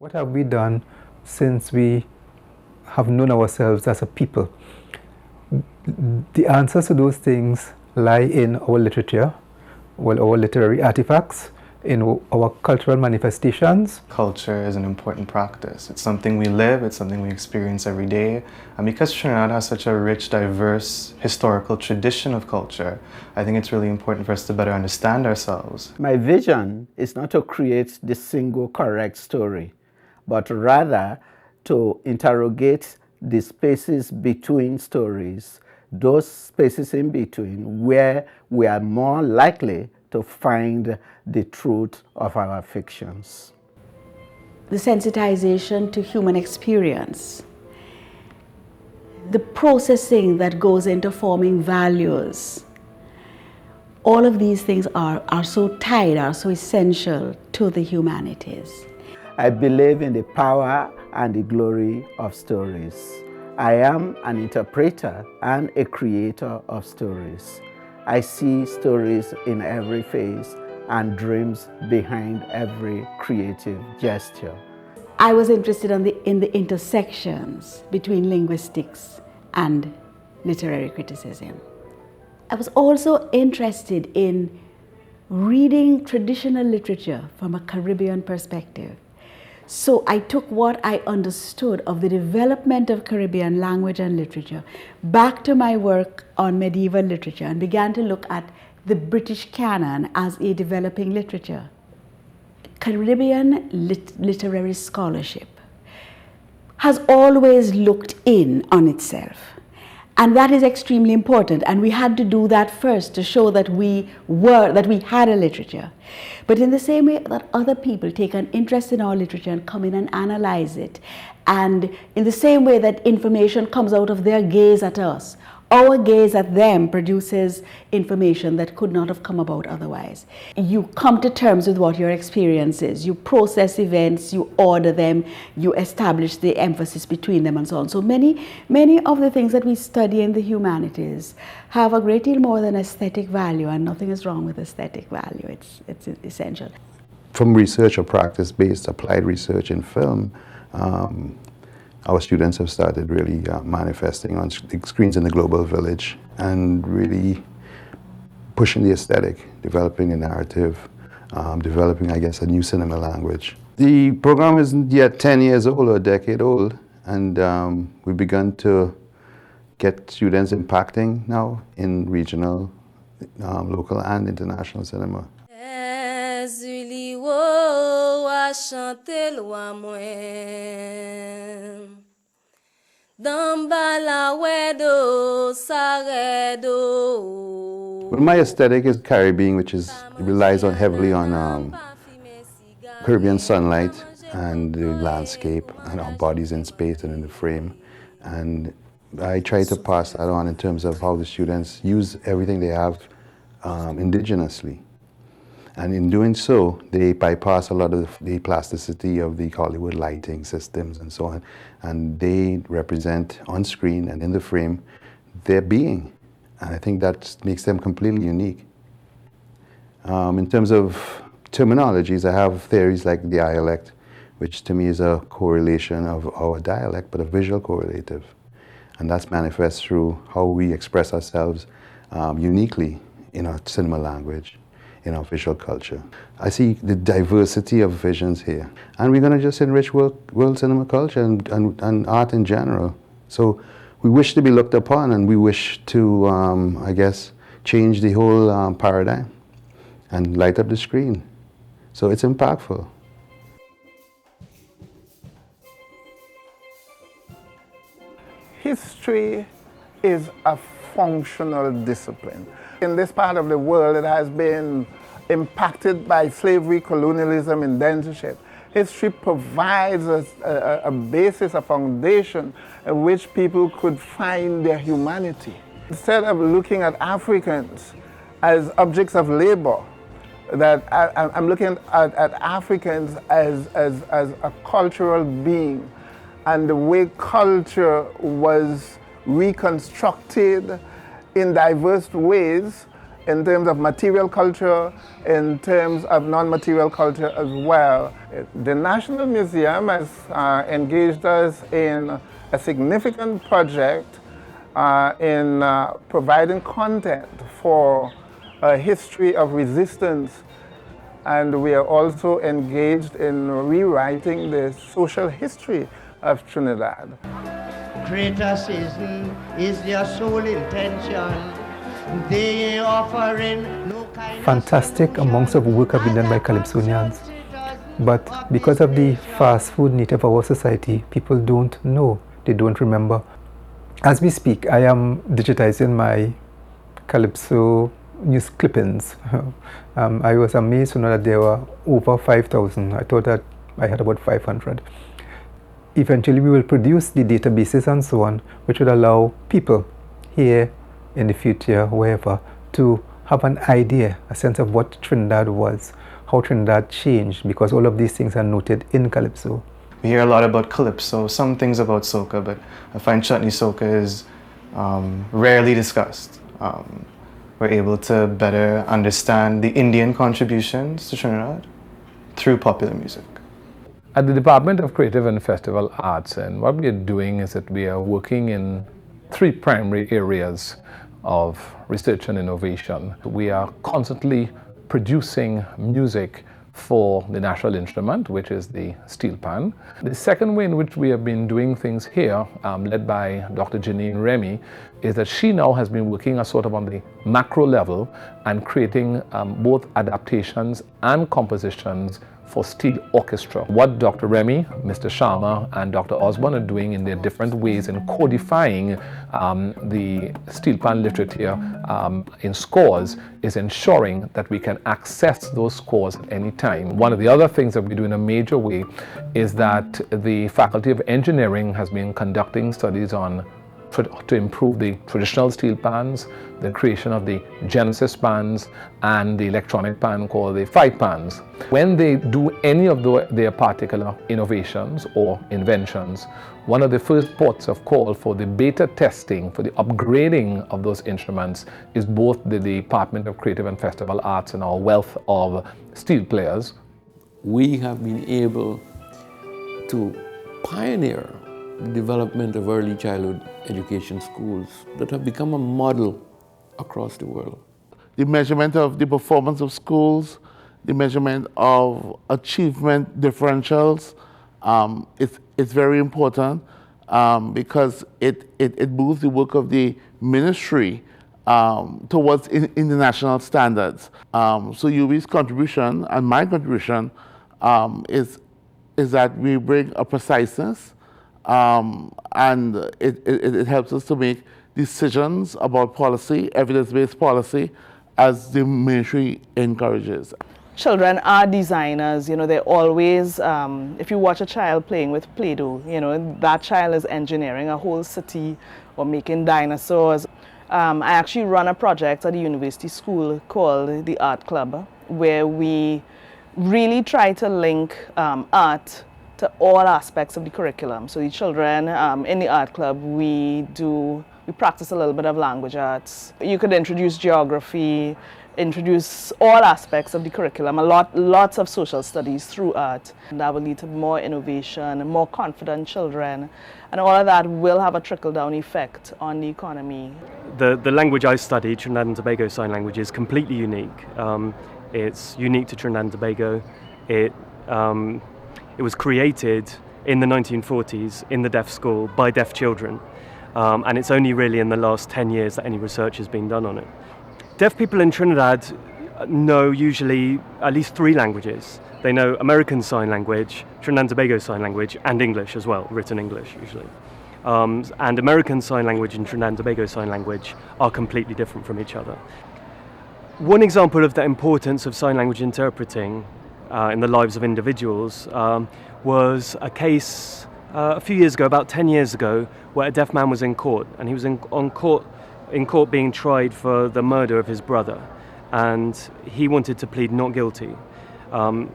What have we done since we have known ourselves as a people? The answers to those things lie in our literature, well, our literary artifacts, in our cultural manifestations. Culture is an important practice. It's something we live, it's something we experience every day. And because Trinidad has such a rich, diverse, historical tradition of culture, I think it's really important for us to better understand ourselves. My vision is not to create the single correct story, but rather to interrogate the spaces between stories, those spaces in between where we are more likely to find the truth of our fictions. The sensitization to human experience, the processing that goes into forming values, all of these things are so tied, are so essential to the humanities. I believe in the power and the glory of stories. I am an interpreter and a creator of stories. I see stories in every face and dreams behind every creative gesture. I was interested in the intersections between linguistics and literary criticism. I was also interested in reading traditional literature from a Caribbean perspective. So I took what I understood of the development of Caribbean language and literature back to my work on medieval literature and began to look at the British canon as a developing literature. Caribbean literary scholarship has always looked in on itself. And that is extremely important. And we had to do that first to show that we had a literature. But in the same way that other people take an interest in our literature and come in and analyze it, and in the same way that information comes out of their gaze at us, our gaze at them produces information that could not have come about otherwise. You come to terms with what your experience is. You process events, you order them, you establish the emphasis between them and so on. So many of the things that we study in the humanities have a great deal more than aesthetic value, and nothing is wrong with aesthetic value. It's essential. From research or practice-based applied research in film, our students have started really manifesting on screens in the global village and really pushing the aesthetic, developing a narrative, developing, I guess, a new cinema language. The program isn't yet 10 years old or a decade old, and we've begun to get students impacting now in regional, local and international cinema. Well, my aesthetic is Caribbean, which relies heavily on Caribbean sunlight and the landscape and our bodies in space and in the frame. And I try to pass that on in terms of how the students use everything they have indigenously. And in doing so, they bypass a lot of the plasticity of the Hollywood lighting systems and so on. And they represent on screen and in the frame their being. And I think that makes them completely unique. In terms of terminologies, I have theories like dialect, which to me is a correlation of our dialect, but a visual correlative. And that's manifest through how we express ourselves uniquely in our cinema language, in our visual culture. I see the diversity of visions here. And we're going to just enrich world cinema culture and art in general. So we wish to be looked upon, and we wish to, I guess, change the whole paradigm and light up the screen. So it's impactful. History is a functional discipline. In this part of the world, it has been impacted by slavery, colonialism, indentureship. History provides us a basis, a foundation in which people could find their humanity. Instead of looking at Africans as objects of labor, that I'm looking at Africans as a cultural being, and the way culture was reconstructed in diverse ways in terms of material culture, in terms of non-material culture as well. The National Museum has engaged us in a significant project in providing content for a history of resistance, and we are also engaged in rewriting the social history of Trinidad. Greater season is their sole intention. They offering no kind Fantastic amounts of work have been done by Calypsonians. But because of the fast food nature of our society, people don't know, they don't remember. As we speak, I am digitizing my Calypso news clippings. I was amazed to know that there were over 5,000. I thought that I had about 500. Eventually we will produce the databases and so on, which would allow people here in the future, wherever, to have an idea, a sense of what Trinidad was, how Trinidad changed, because all of these things are noted in Calypso. We hear a lot about Calypso, some things about soca, but I find chutney soca is rarely discussed. We're able to better understand the Indian contributions to Trinidad through popular music. At the Department of Creative and Festival Arts, and what we are doing is that we are working in 3 primary areas of research and innovation. We are constantly producing music for the national instrument, which is the steel pan. The second way in which we have been doing things here, led by Dr. Janine Remy, is that she now has been working sort of on the macro level and creating both adaptations and compositions for steel orchestra. What Dr. Remy, Mr. Sharma, and Dr. Osborne are doing in their different ways in codifying the steel pan literature in scores is ensuring that we can access those scores at any time. One of the other things that we do in a major way is that the Faculty of Engineering has been conducting studies on to improve the traditional steel pans, the creation of the Genesis pans, and the electronic pan called the 5 pans. When they do any of their particular innovations or inventions, one of the first ports of call for the beta testing, for the upgrading of those instruments, is both the Department of Creative and Festival Arts and our wealth of steel players. We have been able to pioneer the development of early childhood education schools that have become a model across the world. The measurement of the performance of schools, the measurement of achievement differentials, it's very important because it moves the work of the ministry towards international standards. So UB's contribution and my contribution is that we bring a preciseness and it helps us to make decisions about policy, evidence-based policy, as the ministry encourages. Children are designers, you know, they're always, if you watch a child playing with Play-Doh, you know, that child is engineering a whole city or making dinosaurs. I actually run a project at the university school called the Art Club, where we really try to link art to all aspects of the curriculum. So the children in the art club, we practice a little bit of language arts. You could introduce geography, introduce all aspects of the curriculum, lots of social studies through art. And that will lead to more innovation, more confident children, and all of that will have a trickle-down effect on the economy. The language I study, Trinidad and Tobago Sign Language, is completely unique. It's unique to Trinidad and Tobago. It was created in the 1940s in the deaf school by deaf children, and it's only really in the last 10 years that any research has been done on it. Deaf people in Trinidad know usually at least 3 languages. They know American Sign Language, Trinidad and Tobago Sign Language, and English as well, written English usually. And American Sign Language and Trinidad and Tobago Sign Language are completely different from each other. One example of the importance of sign language interpreting in the lives of individuals was a case a few years ago, about 10 years ago, where a deaf man was in court, and he was in court being tried for the murder of his brother, and he wanted to plead not guilty.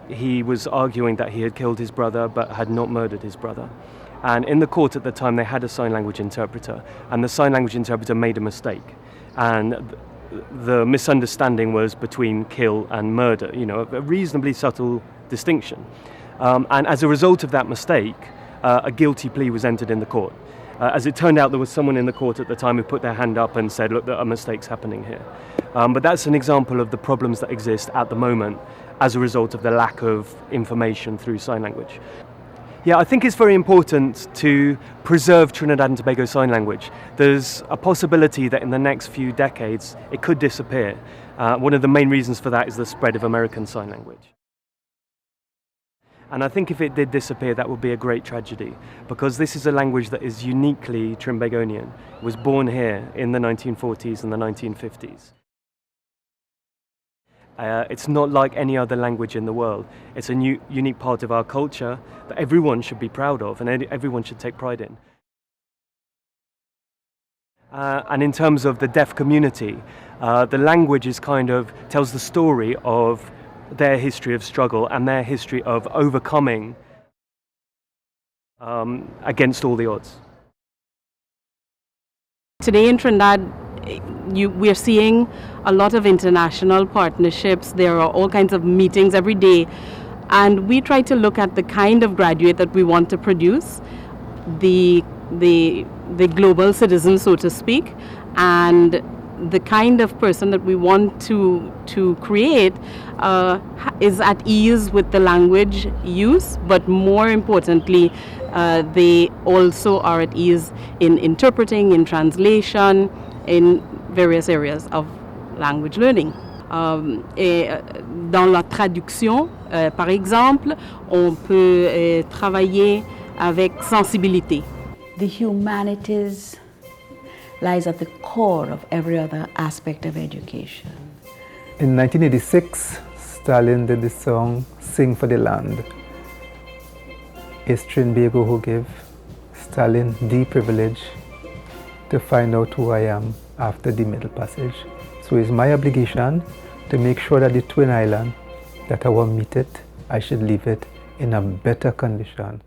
He was arguing that he had killed his brother but had not murdered his brother. And in the court at the time they had a sign language interpreter, and the sign language interpreter made a mistake, and the misunderstanding was between kill and murder, you know, a reasonably subtle distinction. And as a result of that mistake, a guilty plea was entered in the court. As it turned out, there was someone in the court at the time who put their hand up and said, look, a mistake's happening here. But that's an example of the problems that exist at the moment as a result of the lack of information through sign language. Yeah, I think it's very important to preserve Trinidad and Tobago Sign Language. There's a possibility that in the next few decades it could disappear. One of the main reasons for that is the spread of American Sign Language. And I think if it did disappear, that would be a great tragedy, because this is a language that is uniquely Trimbagonian. It was born here in the 1940s and the 1950s. It's not like any other language in the world. It's a unique part of our culture that everyone should be proud of and everyone should take pride in. And in terms of the deaf community, the language is tells the story of their history of struggle and their history of overcoming against all the odds. Today in Trinidad, we're seeing a lot of international partnerships. There are all kinds of meetings every day, and we try to look at the kind of graduate that we want to produce, the global citizen, so to speak, and the kind of person that we want to create is at ease with the language use, but more importantly, they also are at ease in interpreting, in translation, in various areas of language learning. Dans la traduction, par exemple, on peut travailler avec sensibilité. The humanities lies at the core of every other aspect of education. In 1986, Stalin did the song Sing for the Land. It's Trinbago who gave Stalin the privilege to find out who I am after the Middle Passage. So it's my obligation to make sure that the Twin Island, that I will meet it, I should leave it in a better condition